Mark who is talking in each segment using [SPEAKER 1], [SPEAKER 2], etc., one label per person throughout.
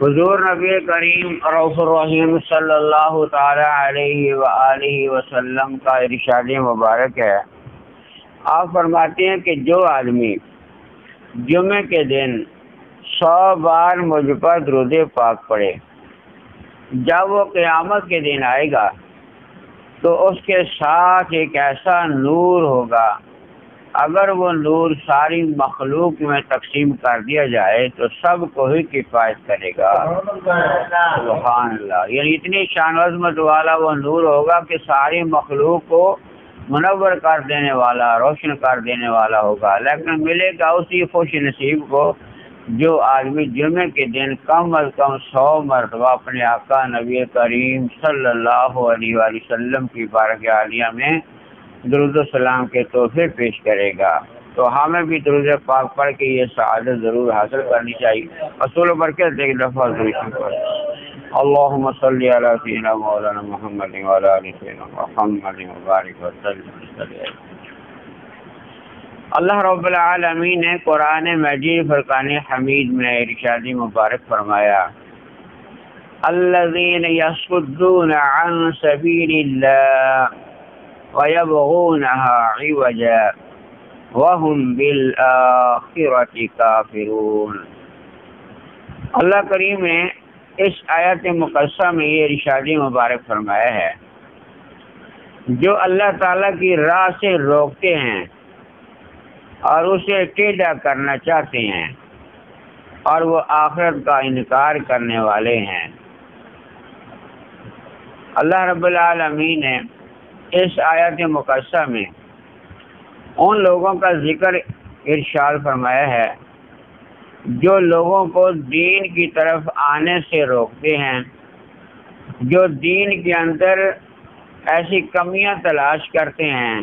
[SPEAKER 1] حضور نبی کریم رؤوف الرحیم صلی اللہ تعالی علیہ وآلہ وسلم کا ارشاد مبارک ہے۔ آپ فرماتے ہیں کہ جو آدمی جمعے کے دن 100 بار مجھ پر درود پاک پڑھے، جب وہ قیامت کے دن آئے گا تو اس کے ساتھ ایک ایسا نور ہوگا، اگر وہ نور ساری مخلوق میں تقسیم کر دیا جائے تو سب کو ہی کفایت کرے گا۔ سبحان اللہ، یعنی اتنی شان و عظمت والا وہ نور ہوگا کہ ساری مخلوق کو منور کر دینے والا، روشن کر دینے والا ہوگا۔ لیکن ملے گا اسی خوش نصیب کو جو آدمی جمعے کے دن کم از کم 100 مرتبہ اپنے آقا نبی کریم صلی اللہ علیہ وآلہ وسلم کی بارگاہ عالیہ میں درود و سلام کے تحفے پیش کرے گا۔ تو ہمیں بھی درود پاک پڑھ کے یہ سعادت ضرور حاصل کرنی چاہیے۔ اصول برکت ایک دفعہ ضرور پڑھ اللہم صلی علی سیدنا مولانا محمد وعلی آل سیدنا محمد وبارک وسلم۔ اللہ رب العالمین نے قرآن مجید فرقان حمید میں ارشاد مبارک فرمایا، الذین یصدون عن سبیل اللہ وَيَبْغُونَهَا عِوَجًا وَهُمْ بِالْآخِرَةِ كَافِرُونَ۔ اللہ کریم نے اس آیت مقدسہ میں یہ ارشاد مبارک فرمایا ہے، جو اللہ تعالیٰ کی راہ سے روکتے ہیں اور اسے ٹیڑھا کرنا چاہتے ہیں اور وہ آخرت کا انکار کرنے والے ہیں، اللہ رب العالمین نے اس آیت مقدسہ میں ان لوگوں کا ذکر ارشاد فرمایا ہے جو لوگوں کو دین کی طرف آنے سے روکتے ہیں، جو دین کے اندر ایسی کمیاں تلاش کرتے ہیں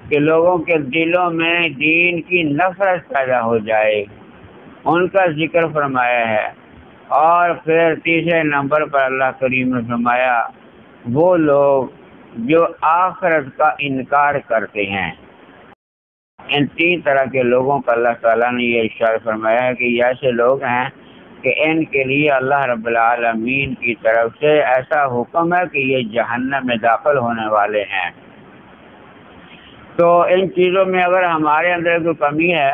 [SPEAKER 1] کہ لوگوں کے دلوں میں دین کی نفرت پیدا ہو جائے، ان کا ذکر فرمایا ہے۔ اور پھر تیسرے نمبر پر اللہ کریم نے فرمایا وہ لوگ جو آخرت کا انکار کرتے ہیں۔ ان 3 طرح کے لوگوں کا اللہ تعالیٰ نے یہ ارشاد فرمایا ہے کہ یہ ایسے لوگ ہیں کہ ان کے لیے اللہ رب العالمین کی طرف سے ایسا حکم ہے کہ یہ جہنم میں داخل ہونے والے ہیں۔ تو ان چیزوں میں اگر ہمارے اندر کوئی کمی ہے،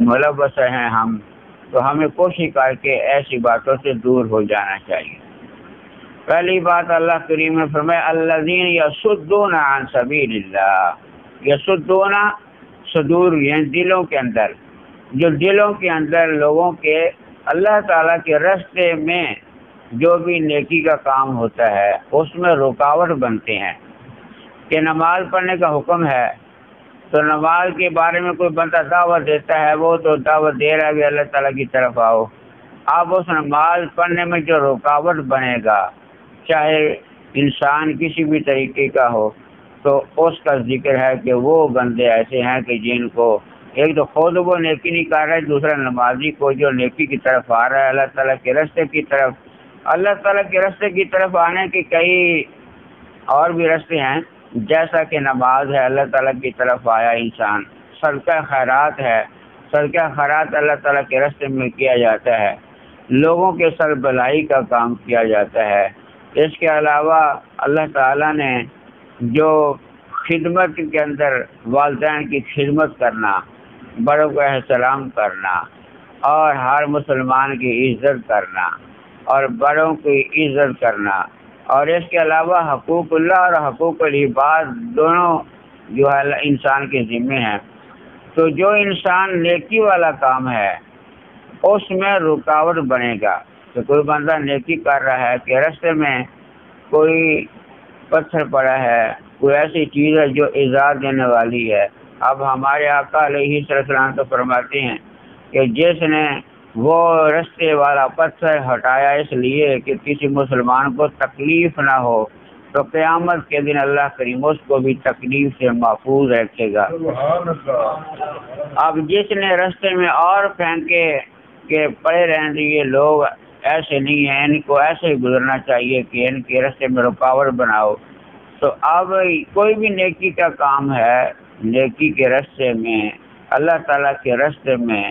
[SPEAKER 1] ملوث ہیں ہم، تو ہمیں کوشش کر کے ایسی باتوں سے دور ہو جانا چاہیے۔ پہلی بات اللہ کریم نے فرمایا الذین یصدون عن سبیل اللہ۔ یصدون صدور یعنی دلوں کے اندر، جو دلوں کے اندر لوگوں کے اللہ تعالیٰ کے راستے میں جو بھی نیکی کا کام ہوتا ہے اس میں رکاوٹ بنتے ہیں۔ کہ نماز پڑھنے کا حکم ہے تو نماز کے بارے میں کوئی بندہ دعوت دیتا ہے، وہ تو دعوت دے رہا ہے کہ اللہ تعالیٰ کی طرف آؤ، اب اس نماز پڑھنے میں جو رکاوٹ بنے گا چاہے انسان کسی بھی طریقے کا ہو، تو اس کا ذکر ہے کہ وہ بندے ایسے ہیں کہ جن کو ایک تو خود وہ نیکی نہیں کر رہا ہے، دوسرا نمازی کو جو نیکی کی طرف آ رہا ہے اللہ تعالیٰ کے راستے کی طرف۔ اللہ تعالیٰ کے راستے کی طرف آنے کے کئی اور بھی راستے ہیں، جیسا کہ نماز ہے اللہ تعالیٰ کی طرف آیا انسان، صدقہ خیرات ہے، صدقہ خیرات اللہ تعالیٰ کے راستے میں کیا جاتا ہے، لوگوں کے سر بلائی کا کام کیا جاتا ہے۔ اس کے علاوہ اللہ تعالیٰ نے جو خدمت کے اندر والدین کی خدمت کرنا، بڑوں کو احترام کرنا اور ہر مسلمان کی عزت کرنا اور بڑوں کی عزت کرنا، اور اس کے علاوہ حقوق اللہ اور حقوق العباد دونوں جو ہے انسان کے ذمے ہیں۔ تو جو انسان نیکی والا کام ہے اس میں رکاوٹ بنے گا، تو کوئی بندہ نیکی کر رہا ہے کہ راستے میں کوئی پتھر پڑا ہے، کوئی ایسی چیز ہے جو ایذا دینے والی ہے، اب ہمارے آقا علیہ السلام تو فرماتے ہیں کہ جس نے وہ رستے والا پتھر ہٹایا اس لیے کہ کسی مسلمان کو تکلیف نہ ہو، تو قیامت کے دن اللہ کریم اس کو بھی تکلیف سے محفوظ رکھے گا۔ اب جس نے رستے میں اور پھینکے کہ پڑے رہنے دیے لوگ ایسے نہیں ہیں، ان کو ایسے ہی گزرنا چاہیے کہ ان کے راستے میں رکاوٹ بناؤ، تو اب کوئی بھی نیکی کا کام ہے، نیکی کے راستے میں اللہ تعالیٰ کے راستے میں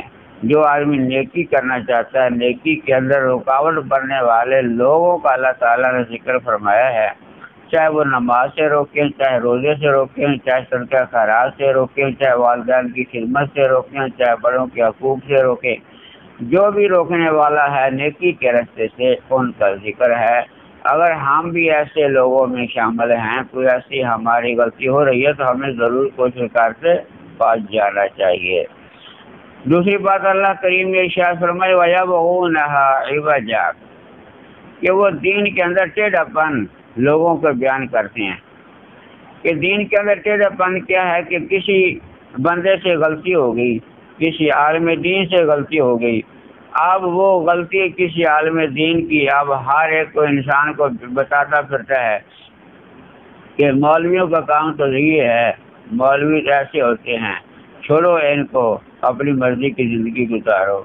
[SPEAKER 1] جو آدمی نیکی کرنا چاہتا ہے، نیکی کے اندر رکاوٹ بننے والے لوگوں کا اللہ تعالیٰ نے ذکر فرمایا ہے، چاہے وہ نماز سے روکیں، چاہے روزے سے روکیں، چاہے صدقہ خیرات سے روکیں، چاہے والدین کی خدمت سے روکیں، چاہے بڑوں کے حقوق سے روکیں، جو بھی روکنے والا ہے نیکی کے راستے سے ان کا ذکر ہے۔ اگر ہم بھی ایسے لوگوں میں شامل ہیں، کوئی ایسی ہماری غلطی ہو رہی ہے تو ہمیں ضرور کوشش کر کے پاس جانا چاہیے۔ دوسری بات اللہ کریم نے ارشاد فرمائی وَيَبْغُونَهَا عِوَجًا، کہ وہ دین کے اندر ٹیڑھا پن لوگوں کو بیان کرتے ہیں کہ دین کے اندر ٹیڑھا پن کیا ہے کہ کسی بندے سے غلطی ہو گئی، کسی عالم دین سے غلطی ہو گئی، اب وہ غلطی کسی عالم دین کی اب ہر ایک کو انسان کو بتاتا پھرتا ہے کہ مولویوں کا کام تو یہ ہے، مولوی ایسے ہوتے ہیں، چھوڑو ان کو، اپنی مرضی کی زندگی گزارو،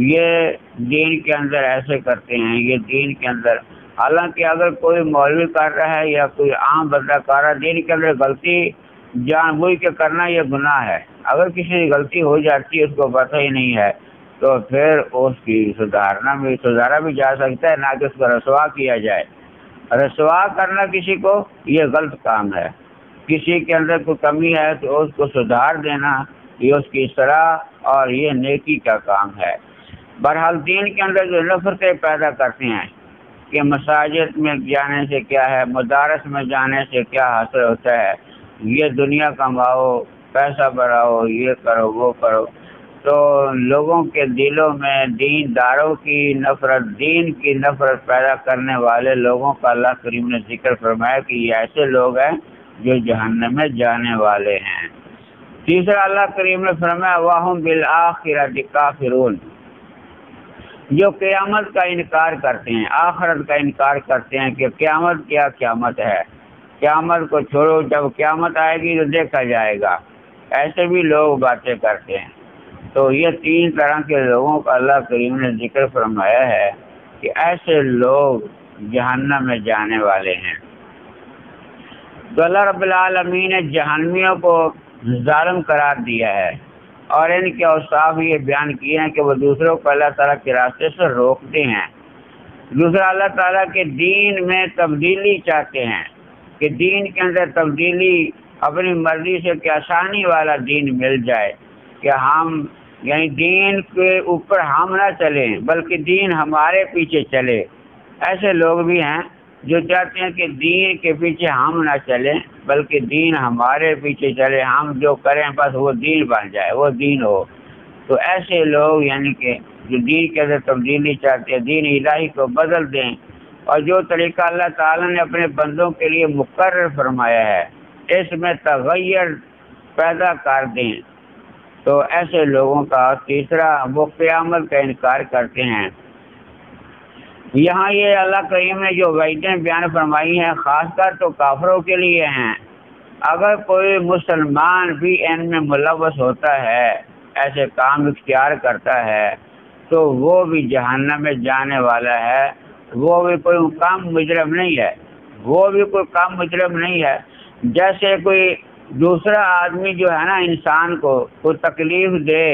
[SPEAKER 1] یہ دین کے اندر ایسے کرتے ہیں، یہ دین کے اندر۔ حالانکہ اگر کوئی مولوی کر رہا ہے یا کوئی عام بندہ کر رہا ہے، دین کے اندر غلطی جان بوجھ کے کرنا یہ گناہ ہے۔ اگر کسی کی غلطی ہو جاتی ہے، اس کو پتہ ہی نہیں ہے، تو پھر اس کی سدھارا بھی جا سکتا ہے، نہ کہ اس کو رسوا کیا جائے۔ رسوا کرنا کسی کو یہ غلط کام ہے۔ کسی کے اندر کوئی کمی ہے تو اس کو سدھار دینا یہ اس کی اصلاح اور یہ نیکی کا کام ہے۔ بہرحال دین کے اندر جو نفرتیں پیدا کرتے ہیں کہ مساجد میں جانے سے کیا ہے، مدارس میں جانے سے کیا حاصل ہوتا ہے، یہ دنیا کماؤ، پیسہ بڑھاؤ، یہ کرو وہ کرو، تو لوگوں کے دلوں میں دین داروں کی نفرت، دین کی نفرت پیدا کرنے والے لوگوں کا اللہ کریم نے ذکر فرمایا کہ یہ ایسے لوگ ہیں جو جہنم میں جانے والے ہیں۔ تیسرا اللہ کریم نے فرمایا وَهُمْ بِالْآخِرَةِ كَافِرُونَ، جو قیامت کا انکار کرتے ہیں، آخرت کا انکار کرتے ہیں کہ قیامت کیا قیامت ہے، قیامت کو چھوڑو، جب قیامت آئے گی تو دیکھا جائے گا، ایسے بھی لوگ باتیں کرتے ہیں۔ تو یہ تین طرح کے لوگوں کا اللہ کریم نے ذکر فرمایا ہے کہ ایسے لوگ جہنم میں جانے والے ہیں۔ تو اللہ رب العالمین نے جہنمیوں کو ظالم قرار دیا ہے اور ان کے اوصاف یہ بیان کیے ہیں کہ وہ دوسروں کو اللہ تعالیٰ کے راستے سے روکتے ہیں۔ دوسرا اللہ تعالیٰ کے دین میں تبدیلی چاہتے ہیں کہ دین کے اندر تبدیلی اپنی مرضی سے کہ آسانی والا دین مل جائے، کہ ہم یعنی دین کے اوپر ہم نہ چلیں بلکہ دین ہمارے پیچھے چلے۔ ایسے لوگ بھی ہیں جو چاہتے ہیں کہ دین کے پیچھے ہم نہ چلیں بلکہ دین ہمارے پیچھے چلے، ہم جو کریں بس وہ دین بن جائے، وہ دین ہو۔ تو ایسے لوگ یعنی کہ جو دین کے اندر تبدیلی چاہتے ہیں، دین الہی کو بدل دیں اور جو طریقہ اللہ تعالیٰ نے اپنے بندوں کے لیے مقرر فرمایا ہے اس میں تغیر پیدا کر دیں، تو ایسے لوگوں کا تیسرا وہ قیامت کا انکار کرتے ہیں۔ یہاں یہ اللہ کریم نے جو وعیدیں بیان فرمائی ہیں خاص کر تو کافروں کے لیے ہیں۔ اگر کوئی مسلمان بھی ان میں ملوث ہوتا ہے، ایسے کام اختیار کرتا ہے، تو وہ بھی جہنم میں جانے والا ہے، وہ بھی کوئی کم مجرم نہیں ہے، وہ بھی کوئی کم مجرم نہیں ہے۔ جیسے کوئی دوسرا آدمی جو ہے نا انسان کو کوئی تکلیف دے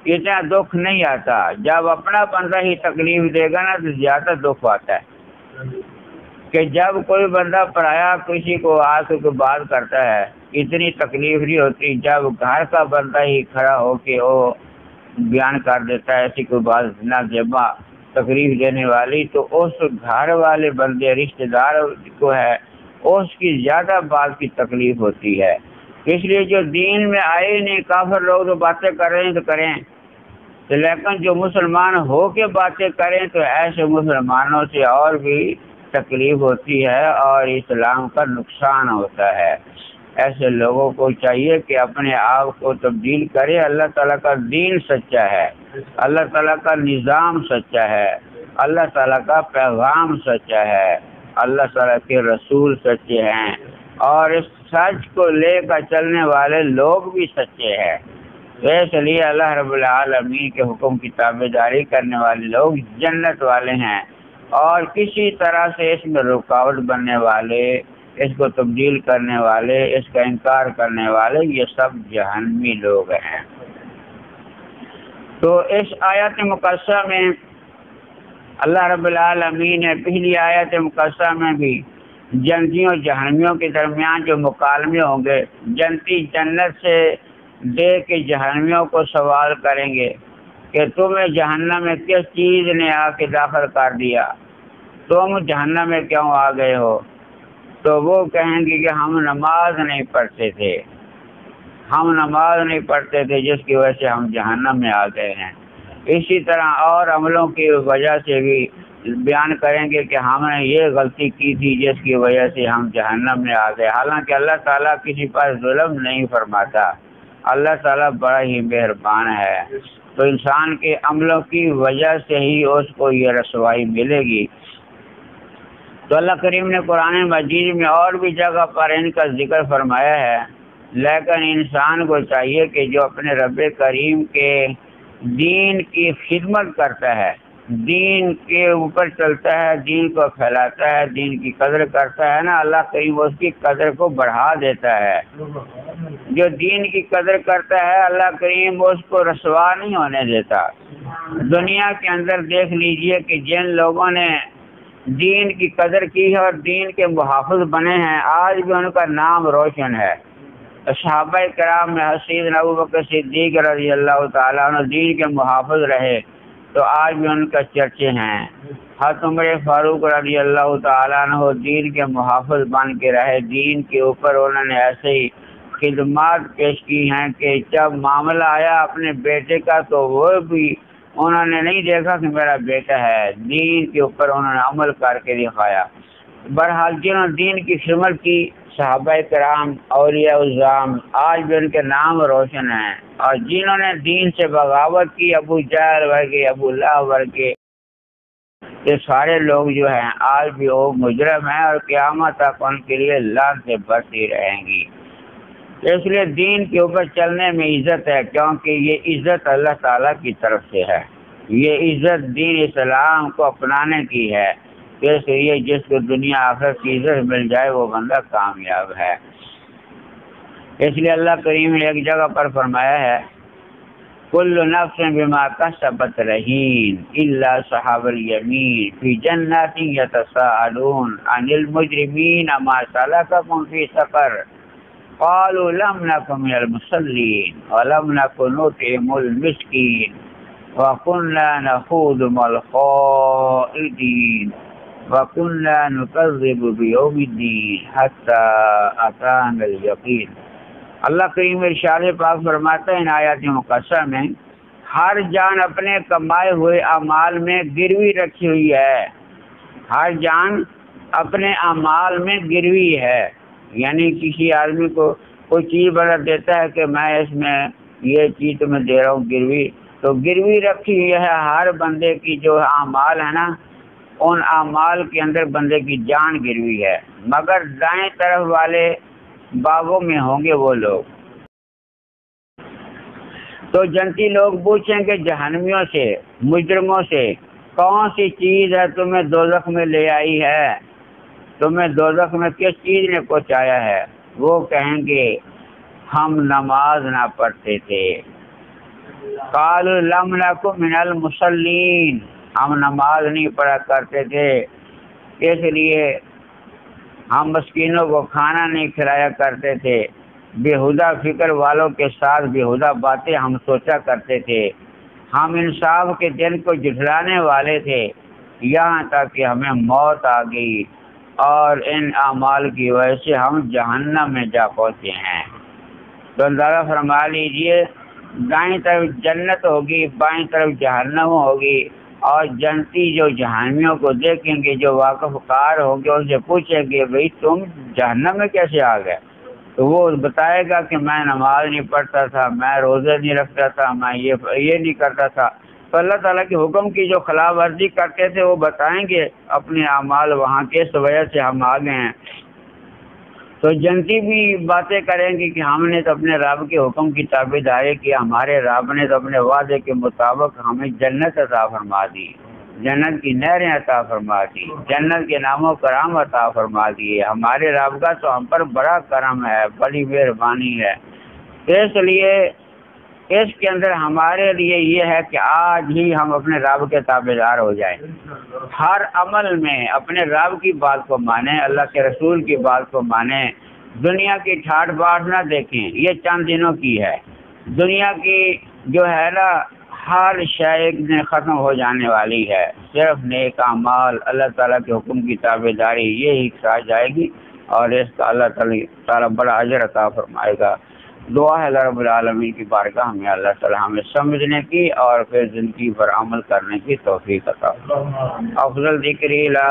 [SPEAKER 1] اتنا دکھ نہیں آتا، جب اپنا بندہ ہی تکلیف دے گا نا تو زیادہ دکھ آتا ہے۔ کہ جب کوئی بندہ پرایا کسی کو آ کے کوئی بات کرتا ہے اتنی تکلیف نہیں ہوتی، جب گھر کا بندہ ہی کھڑا ہو کے وہ بیان کر دیتا ہے ایسی کوئی بات نہ جبا تکلیف دینے والی، تو اس گھر والے بندے رشتہ دار کو ہے اس کی زیادہ بات کی تکلیف ہوتی ہے۔ اس لیے جو دین میں آئے نہیں کافر لوگ تو باتیں کر رہے ہیں تو کریں، لیکن جو مسلمان ہو کے باتیں کریں تو ایسے مسلمانوں سے اور بھی تکلیف ہوتی ہے اور اسلام کا نقصان ہوتا ہے۔ ایسے لوگوں کو چاہیے کہ اپنے آپ کو تبدیل کرے۔ اللہ تعالیٰ کا دین سچا ہے، اللہ تعالیٰ کا نظام سچا ہے، اللہ تعالیٰ کا پیغام سچا ہے، اللہ تعالیٰ کے رسول سچے ہیں اور اس سچ کو لے کر چلنے والے لوگ بھی سچے ہیں۔ اس لیے اللہ رب العالمین کے حکم کی تابع داری کرنے والے لوگ جنت والے ہیں، اور کسی طرح سے اس میں رکاوٹ بننے والے، اس کو تبدیل کرنے والے، اس کا انکار کرنے والے، یہ سب جہنمی لوگ ہیں۔ تو اس آیت مقدسہ میں اللہ رب العالمین نے پہلی آیت مقدسہ میں بھی جنتیوں جہنمیوں کے درمیان جو مکالمے ہوں گے، جنتی جنت سے دیکھ کے جہنمیوں کو سوال کریں گے کہ تمہیں جہنم میں کس چیز نے آ کے داخل کر دیا، تم جہنم میں کیوں آ گئے ہو؟ تو وہ کہیں گے کہ ہم نماز نہیں پڑھتے تھے، ہم نماز نہیں پڑھتے تھے جس کی وجہ سے ہم جہنم میں آ گئے ہیں۔ اسی طرح اور عملوں کی وجہ سے بھی بیان کریں گے کہ ہم نے یہ غلطی کی تھی جس کی وجہ سے ہم جہنم میں آ گئے۔ حالانکہ اللہ تعالیٰ کسی پر ظلم نہیں فرماتا، اللہ تعالیٰ بڑا ہی مہربان ہے۔ تو انسان کے عملوں کی وجہ سے ہی اس کو یہ رسوائی ملے گی۔ تو اللہ کریم نے قرآن مجید میں اور بھی جگہ پر ان کا ذکر فرمایا ہے، لیکن انسان کو چاہیے کہ جو اپنے رب کریم کے دین کی خدمت کرتا ہے، دین کے اوپر چلتا ہے، دین کو پھیلاتا ہے، دین کی قدر کرتا ہے نا، اللہ کریم اس کی قدر کو بڑھا دیتا ہے۔ جو دین کی قدر کرتا ہے اللہ کریم اس کو رسوا نہیں ہونے دیتا۔ دنیا کے اندر دیکھ لیجئے کہ جن لوگوں نے دین کی قدر کی ہے اور دین کے محافظ بنے ہیں، آج بھی ان کا نام روشن ہے۔ صحابہ کرام میں سیدنا ابوبکر صدیق رضی اللہ تعالیٰ عنہ دین کے محافظ رہے تو آج بھی ان کا چرچے ہیں۔ حضرت عمر فاروق رضی اللہ تعالیٰ عنہ دین کے محافظ بن کے رہے، دین کے اوپر انہوں نے ایسے ہی خدمات پیش کی ہیں کہ جب معاملہ آیا اپنے بیٹے کا تو وہ بھی انہوں نے نہیں دیکھا کہ میرا بیٹا ہے، دین کے اوپر انہوں نے عمل کر کے دکھایا۔ بہرحال جنہوں نے دین کی خدمت کی، صحابہ کرام، اولیاء الزام، آج بھی ان کے نام روشن ہیں، اور جنہوں نے دین سے بغاوت کی، ابو جہل ورگے، ابو لہب ورگے، یہ سارے لوگ جو ہیں آج بھی وہ مجرم ہیں اور قیامت تک ان کے لیے لعنتیں برستی رہیں گی۔ اس لیے دین کے اوپر چلنے میں عزت ہے، کیونکہ یہ عزت اللہ تعالیٰ کی طرف سے ہے، یہ عزت دین اسلام کو اپنانے کی ہے، اس لیے جس کو دنیا آخرت کی عزت مل جائے وہ بندہ کامیاب ہے۔ اس لیے اللہ کریم نے ایک جگہ پر فرمایا ہے کل نفس بما کسبت رہین الا اصحاب الیمین فی جنات یتساءلون عن المجرمین ما سلککم فی سقر قالوا لم نک من المصلین ولم نک نطعم المسکین وكنا نخوض مع الخائضین وكنا نكذب بيوم الدین حتی اتانا الیقین۔ اللہ کریم ارشاد پاک فرماتا ہے ان آیات مقدسہ میں ہر جان اپنے کمائے ہوئے اعمال میں گروی رکھی ہوئی ہے، ہر جان اپنے اعمال میں گروی ہے، یعنی کسی آدمی کو کوئی چیز بنا دیتا ہے کہ میں اس میں یہ چیز تمہیں دے رہا ہوں گروی، تو گروی رکھی ہوئی ہے ہر بندے کی جو اعمال ہے نا، ان اعمال کے اندر بندے کی جان گروی ہے، مگر دائیں طرف والے باغوں میں ہوں گے وہ لوگ۔ تو جنتی لوگ پوچھیں گے جہنمیوں سے، مجرموں سے، کون سی چیز ہے تمہیں دوزخ میں لے آئی ہے، تمہیں دوزخ میں کس چیز نے پہنچایا ہے؟ وہ کہیں گے ہم نماز نہ پڑھتے تھے، قالوا لم نک من المصلین، ہم نماز نہیں پڑھا کرتے تھے، اس لیے ہم مسکینوں کو کھانا نہیں کھلایا کرتے تھے، بےہودہ فکر والوں کے ساتھ بےہودہ باتیں ہم سوچا کرتے تھے، ہم انصاف کے دن کو جھٹلانے والے تھے، یہاں تک کہ ہمیں موت آ گئی اور ان اعمال کی وجہ سے ہم جہنم میں جا پہنچے ہیں۔ تو اندازہ فرما لیجئے دائیں طرف جنت ہوگی، بائیں طرف جہنم ہوگی، اور جنتی جو جہنمیوں کو دیکھیں گے، جو واقف کار ہوں گے، ان سے پوچھیں گے بھئی تم جہنم میں کیسے آ گئے؟ تو وہ بتائے گا کہ میں نماز نہیں پڑھتا تھا، میں روزے نہیں رکھتا تھا، میں یہ نہیں کرتا تھا۔ تو اللہ تعالیٰ کے حکم کی جو خلاف ورزی کرتے تھے وہ بتائیں گے اپنے اعمال وہاں کے، اس وجہ سے ہم آ گئے ہیں۔ تو جنتی بھی باتیں کریں گے کہ ہم نے تو اپنے رب کے حکم کی تابعداری کی، ہمارے رب نے تو اپنے وعدے کے مطابق ہمیں جنت عطا فرما دی، جنت کی نہریں عطا فرما دی، جنت کے نام و کرام عطا فرما دیے، ہمارے رب کا تو ہم پر بڑا کرم ہے، بڑی مہربانی ہے۔ اس لیے اس کے اندر ہمارے لیے یہ ہے کہ آج ہی ہم اپنے رب کے تابعدار ہو جائیں، ہر عمل میں اپنے رب کی بات کو مانیں، اللہ کے رسول کی بات کو مانیں، دنیا کی ٹھاٹ باٹ نہ دیکھیں، یہ چند دنوں کی ہے، دنیا کی جو ہے نا ہر شے ایک دن ختم ہو جانے والی ہے، صرف نیک اعمال اللہ تعالیٰ کے حکم کی تابعداری یہی ساتھ جائے گی، اور اس کا اللہ تعالیٰ بڑا اجر عطا فرمائے گا۔ دعا ہے اللہ رب العالمین کی بارگاہ میں اللہ تعالیٰ ہمیں سمجھنے کی اور پھر زندگی پر عمل کرنے کی توفیق عطا فرمائے۔ افضل ذکر لا